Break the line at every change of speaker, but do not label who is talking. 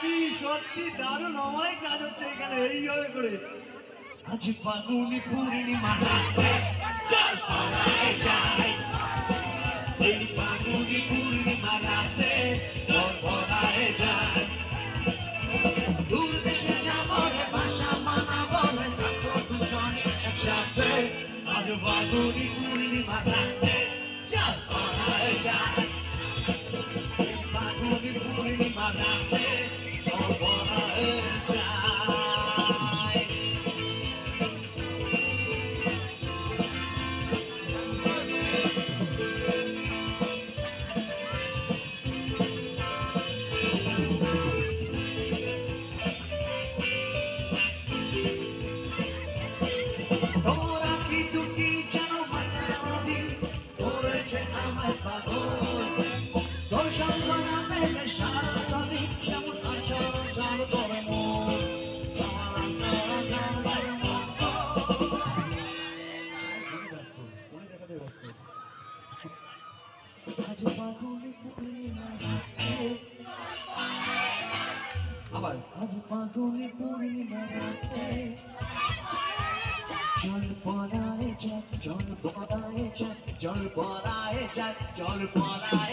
কি সত্যি দারুণ অমায়িক নাচ হচ্ছে এখানে এইভাবে করে। আজ ফাগুনি পূর্ণিমা রাতে চল পালায় যাই, এই ফাগুনি পূর্ণিমা রাতে চল পালায় যাই। দূর দেশে যাবো রে বাসা মানাবো রে, থাকবো দুজনে একসাথে। আজ ফাগুনি পূর্ণিমা রাতে চল পালায় যাই, এই ফাগুনি পূর্ণিমা রাতে চল পালায় যাই। তোরা কি দুটি যেন মাতাবাদী ধরেছে আমার পাগল, তোর সঙ্গ না পেলে সারা দিন যেমন আচর আচর করে মন, আমার আচর আচর করে মন। ফোনে দেখাতে ব্যস্ত। আজ ফাগুনি পূর্ণিমা রাতে, আবার আজ ফাগুনি পূর্ণিমা রাতে জল পড়ায় যাক, জল পড়ায় যাক, জল পড়ায় যাক, জল পড়ায়